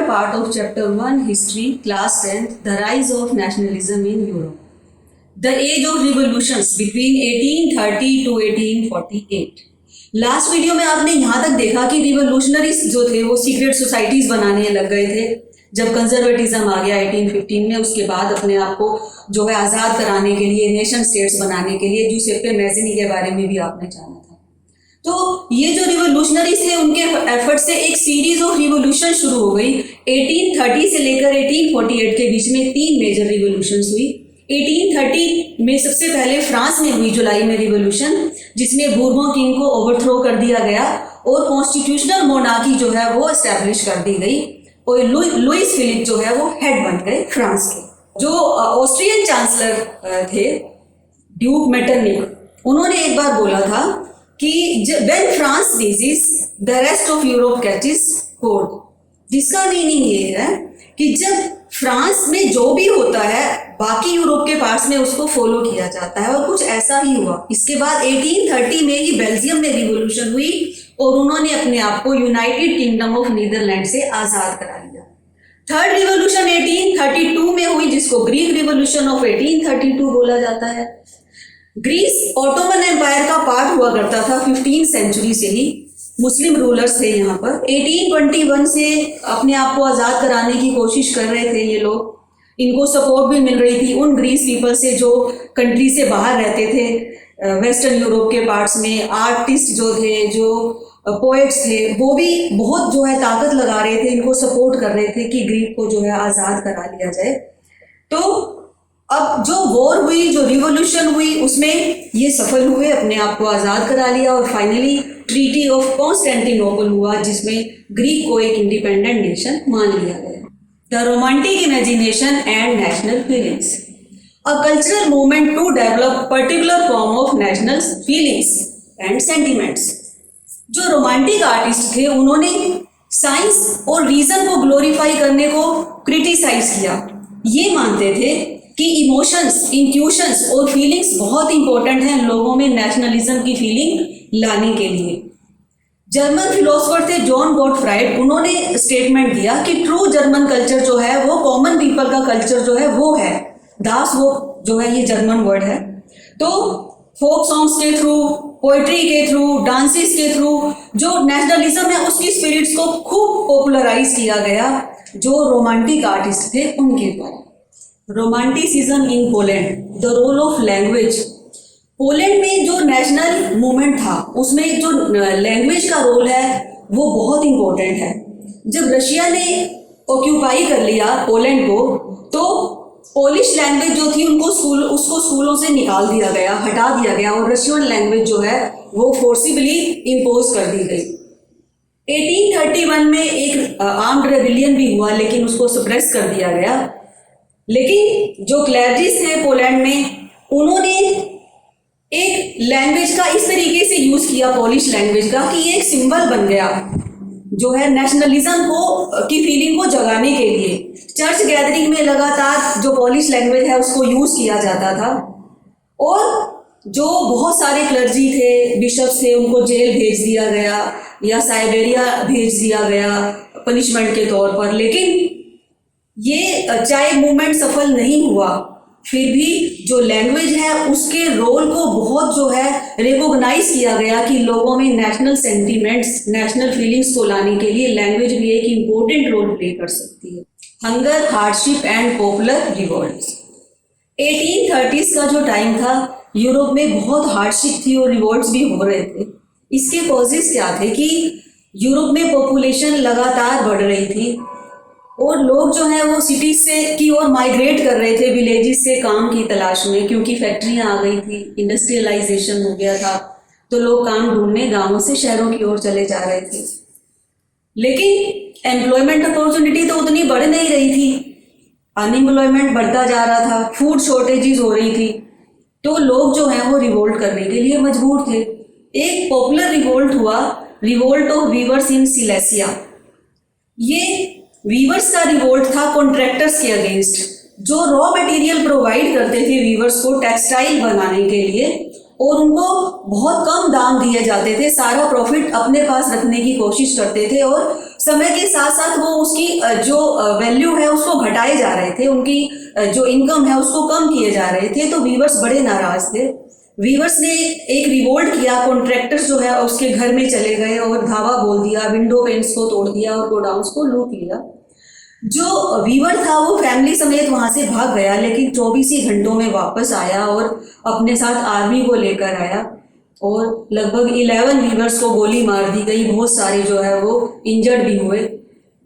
part of Chapter 1 History, Class 10th, The Rise of Nationalism in Europe. The Age of Revolutions between 1830 to 1848. Last video में आपने यहाँ तक देखा कि revolutionaries जो थे वो सीक्रेट सोसाइटीज बनाने लग गए थे जब कंजर्वेटिज्म आ गया 1815 में। उसके बाद अपने आप को जो है आज़ाद कराने के लिए, नेशन स्टेट्स बनाने के लिए, जूसेप्पे मैज़नी के बारे में भी आपने जाना था। तो ये जो रिवोल्यूशनरीज थे उनके एफर्ट से एक सीरीज ऑफ रिवोल्यूशन शुरू हो गई। 1830 से लेकर 1848 के बीच में 3 मेजर रिवोल्यूशंस हुई। 1830 में सबसे पहले फ्रांस में हुई जुलाई में रिवोल्यूशन, जिसमें बूर्बों किंग को ओवरथ्रो कर दिया गया और कॉन्स्टिट्यूशनल मोनार्की जो है वो एस्टैब्लिश कर दी गई और लुइस फिलिप जो है वो हेड बन गए फ्रांस के। जो ऑस्ट्रियन चांसलर थे ड्यूक मेटरनिक, उन्होंने एक बार बोला था कि when France disease the rest of Europe catches cold, जिसका मीनिंग ये है कि जब फ्रांस में जो भी होता है बाकी यूरोप के पार्ट्स में उसको फॉलो किया जाता है, और कुछ ऐसा ही हुआ। इसके बाद 1830 में ही बेल्जियम में रिवोल्यूशन हुई और उन्होंने अपने आप को यूनाइटेड किंगडम ऑफ नीदरलैंड से आजाद करा लिया। थर्ड रिवोल्यूशन 1832 में हुई, जिसको ग्रीक रिवोल्यूशन ऑफ 1832 बोला जाता है। ग्रीस ऑटोमन एम्पायर का पार्ट हुआ करता था 15th सेंचुरी से ही, मुस्लिम रूलर्स थे यहाँ पर। 1821 से अपने आप को आज़ाद कराने की कोशिश कर रहे थे ये लोग। इनको सपोर्ट भी मिल रही थी उन ग्रीस पीपल से जो कंट्री से बाहर रहते थे वेस्टर्न यूरोप के पार्ट्स में। आर्टिस्ट जो थे, जो पोएट्स थे, वो भी बहुत जो है ताकत लगा रहे थे, इनको सपोर्ट कर रहे थे कि ग्रीक को जो है आज़ाद करा लिया जाए। तो अब जो वॉर हुई, जो रिवोल्यूशन हुई, उसमें ये सफल हुए, अपने आप को आज़ाद करा लिया और फाइनली ट्रीटी ऑफ कॉन्स्टेंटिनोपल हुआ, जिसमें ग्रीक को एक इंडिपेंडेंट नेशन मान लिया गया। The romantic imagination and national feelings, a cultural movement to develop particular form of national feelings and sentiments. जो रोमांटिक आर्टिस्ट थे उन्होंने साइंस और रीजन को ग्लोरीफाई करने को क्रिटिसाइज किया। ये मानते थे कि इमोशंस, इंट्यूशंस और फीलिंग्स बहुत इंपॉर्टेंट हैं लोगों में नेशनलिज्म की फीलिंग लाने के लिए। जर्मन फिलोसोफर थे जॉन गॉटफ्राइड, उन्होंने स्टेटमेंट दिया कि ट्रू जर्मन कल्चर जो है वो कॉमन पीपल का कल्चर जो है वो है। दास वो जो है ये जर्मन वर्ड है। तो फोक सॉन्ग्स के थ्रू, पोएट्री के थ्रू, डांसेस के थ्रू जो नेशनलिज्म है उसकी स्पिरिट्स को खूब पॉपुलराइज किया गया जो रोमांटिक आर्टिस्ट थे उनके द्वारा। Romanticism in Poland, the role of language. Poland में जो नेशनल मूवमेंट था उसमें जो लैंग्वेज का रोल है वो बहुत इंपॉर्टेंट है। जब रशिया ने ऑक्यूपाई कर लिया पोलैंड को, तो पोलिश लैंग्वेज जो थी उसको स्कूलों से निकाल दिया गया, हटा दिया गया और रशियन लैंग्वेज जो है वो फोर्सिबली इम्पोज कर दी गई। 1831 में एक आर्म्ड रेबिलियन भी हुआ, लेकिन उसको सप्रेस कर दिया गया। लेकिन जो क्लैरिस थे पोलैंड में, उन्होंने एक लैंग्वेज का इस तरीके से यूज किया, पॉलिश लैंग्वेज का, कि ये एक सिंबल बन गया जो है नेशनलिज्म को की फीलिंग को जगाने के लिए। चर्च गैदरिंग में लगातार जो पॉलिश लैंग्वेज है उसको यूज किया जाता था और जो बहुत सारे क्लर्जी थे, बिशप्स थे, उनको जेल भेज दिया गया या साइबेरिया भेज दिया गया पनिशमेंट के तौर पर। लेकिन ये चाहे मूवमेंट सफल नहीं हुआ, फिर भी जो लैंग्वेज है उसके रोल को बहुत जो है रिकॉग्नाइज किया गया कि लोगों में नेशनल सेंटीमेंट्स, नेशनल फीलिंग्स को लाने के लिए लैंग्वेज भी एक इम्पोर्टेंट रोल प्ले कर सकती है। Hunger, hardship and popular revolts. 1830s का जो टाइम था, यूरोप में बहुत हार्डशिप थी और रिवोल्ट्स भी हो रहे थे। इसके कॉजेज क्या थे कि यूरोप में पॉपुलेशन लगातार बढ़ रही थी और लोग जो है वो सिटीज से की ओर माइग्रेट कर रहे थे, विलेजेस से काम की तलाश में, क्योंकि फैक्ट्रियां आ गई थी, इंडस्ट्रियलाइजेशन हो गया था, तो लोग काम ढूंढने गांवों से शहरों की ओर चले जा रहे थे। लेकिन एम्प्लॉयमेंट अपॉर्चुनिटी तो उतनी बढ़ नहीं रही थी, अनएम्प्लॉयमेंट बढ़ता जा रहा था, फूड शॉर्टेजेस हो रही थी, तो लोग जो है वो रिवोल्ट करने के लिए मजबूर थे। एक पॉपुलर रिवोल्ट हुआ, revolt of viewers in Silesia. ये वीवर्स का रिवोल्ट था कॉन्ट्रैक्टर्स के अगेंस्ट, जो रॉ मटेरियल प्रोवाइड करते थे वीवर्स को टेक्सटाइल बनाने के लिए, और उनको बहुत कम दाम दिए जाते थे, सारा प्रॉफिट अपने पास रखने की कोशिश करते थे और समय के साथ साथ वो उसकी जो वैल्यू है उसको घटाए जा रहे थे, उनकी जो इनकम है उसको कम किए जा रहे थे। तो वीवर्स बड़े नाराज थे। वीवर्स ने एक रिवोल्ट किया, कॉन्ट्रैक्टर्स जो है उसके घर में चले गए और धावा बोल दिया, विंडो पेन्स को तोड़ दिया और गोडाउन्स को लूट लिया। जो वीवर था वो फैमिली समेत वहां से भाग गया, लेकिन 24 ही घंटों में वापस आया और अपने साथ आर्मी को लेकर आया और लगभग 11 वीवर्स को गोली मार दी गई, बहुत सारे जो है वो इंजर्ड भी हुए।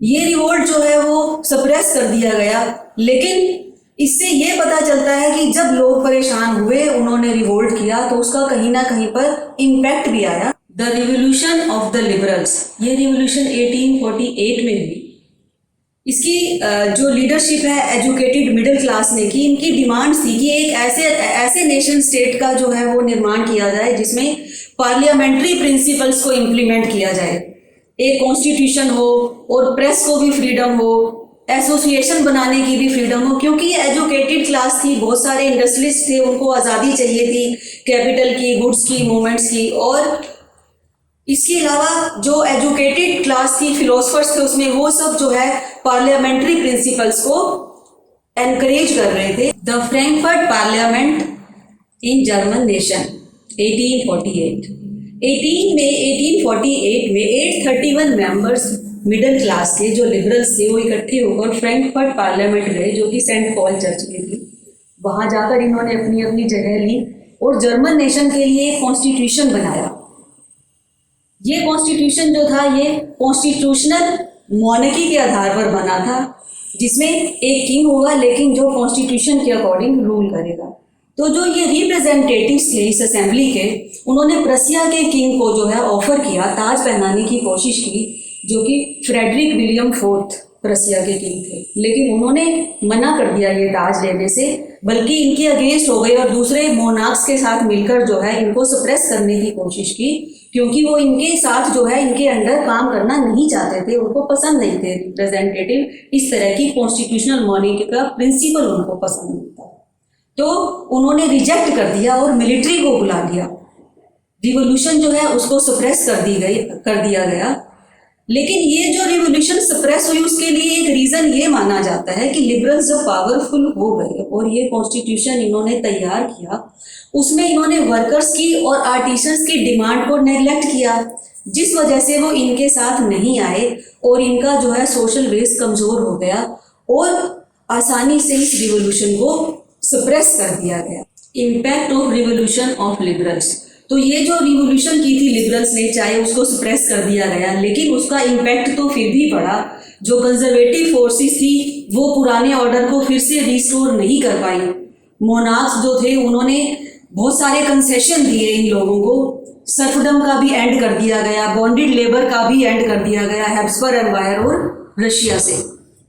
ये रिवोल्ट जो है वो सप्रेस कर दिया गया, लेकिन इससे ये पता चलता है कि जब लोग परेशान हुए, उन्होंने रिवोल्ट किया तो उसका कहीं ना कहीं पर इम्पैक्ट भी आया। The revolution of the liberals, ये रिवोल्यूशन 1848 में हुई। इसकी जो लीडरशिप है एजुकेटेड मिडिल क्लास ने की। इनकी डिमांड थी कि एक ऐसे नेशन स्टेट का जो है वो निर्माण किया जाए जिसमें पार्लियामेंट्री प्रिंसिपल्स को इम्प्लीमेंट किया जाए, एक कॉन्स्टिट्यूशन हो और प्रेस को भी फ्रीडम हो, एसोसिएशन बनाने की भी फ्रीडम हो, क्योंकि ये एजुकेटेड क्लास थी, बहुत सारे इंडस्ट्रियलिस्ट थे, उनको आज़ादी चाहिए थी कैपिटल की, गुड्स की, मूवमेंट्स की। और इसके अलावा जो एजुकेटेड क्लास की फिलोसफर्स थे उसमें वो सब जो है पार्लियामेंट्री प्रिंसिपल्स को एनकरेज कर रहे थे। The Frankfurt parliament in German nation 1848 में 831 मेंबर्स मिडिल क्लास के जो लिबरल्स थे वो इकट्ठे होकर फ्रैंकफर्ट पार्लियामेंट गए, जो कि सेंट पॉल चर्च में थी। वहां जाकर इन्होंने अपनी अपनी जगह ली और जर्मन नेशन के लिए एक कॉन्स्टिट्यूशन बनाया। ये कॉन्स्टिट्यूशन जो था ये कॉन्स्टिट्यूशनल मॉनर्की के आधार पर बना था, जिसमें एक किंग होगा लेकिन जो कॉन्स्टिट्यूशन के अकॉर्डिंग रूल करेगा। तो जो ये रिप्रेजेंटेटिव्स थे इस असेंबली के, उन्होंने प्रसिया के किंग को जो है ऑफर किया, ताज पहनाने की कोशिश की, जो कि फ्रेडरिक विलियम फोर्थ प्रसिया के किंग थे, लेकिन उन्होंने मना कर दिया ये ताज लेने से, बल्कि इनके अगेंस्ट हो गए और दूसरे मोनार्क्स के साथ मिलकर जो है इनको सप्रेस करने की कोशिश की, क्योंकि वो इनके साथ जो है इनके अंडर काम करना नहीं चाहते थे, उनको पसंद नहीं थे रिप्रेजेंटेटिव, इस तरह की कॉन्स्टिट्यूशनल मॉर्निंग का प्रिंसिपल उनको पसंद नहीं था। तो उन्होंने रिजेक्ट कर दिया और मिलिट्री को बुला लिया। रिवोल्यूशन जो है उसको सप्रेस कर दिया गया। लेकिन ये जो रिवोल्यूशन सप्रेस हुई उसके लिए एक रीजन ये माना जाता है कि लिबरल्स जब पावरफुल हो गए और ये कॉन्स्टिट्यूशन इन्होंने तैयार किया, उसमें इन्होंने वर्कर्स की और आर्टिसंस की डिमांड को नेग्लेक्ट किया, जिस वजह से वो इनके साथ नहीं आए और इनका जो है सोशल बेस कमजोर हो गया और आसानी से इस रिवोल्यूशन को सप्रेस कर दिया गया। Impact of revolution of liberals, तो ये जो रिवोल्यूशन की थी लिबरल्स ने, चाहे उसको सप्रेस कर दिया गया, लेकिन उसका इम्पैक्ट तो फिर भी पड़ा। जो कंजर्वेटिव फोर्सेस थी वो पुराने ऑर्डर को फिर से रिस्टोर नहीं कर पाई। मोनार्क्स जो थे उन्होंने बहुत सारे कंसेशन दिए इन लोगों को, सर्फडम का भी एंड कर दिया गया, बॉन्डेड लेबर का भी एंड कर दिया गया हैब्सबर्ग एम्पायर और रशिया से।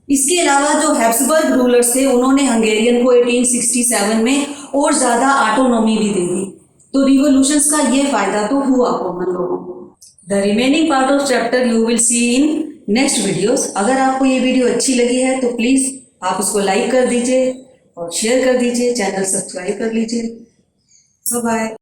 इसके अलावा जो हैब्सबर्ग रूलर्स थे उन्होंने हंगेरियन को 1867 में और ज़्यादा ऑटोनॉमी भी दे दी। तो रिवोल्यूशंस का ये फायदा तो हुआ कॉमन लोगों को। The remaining part of chapter you will see in next videos. अगर आपको ये वीडियो अच्छी लगी है तो प्लीज़ आप उसको लाइक कर दीजिए और शेयर कर दीजिए, चैनल सब्सक्राइब कर लीजिए। Bye bye.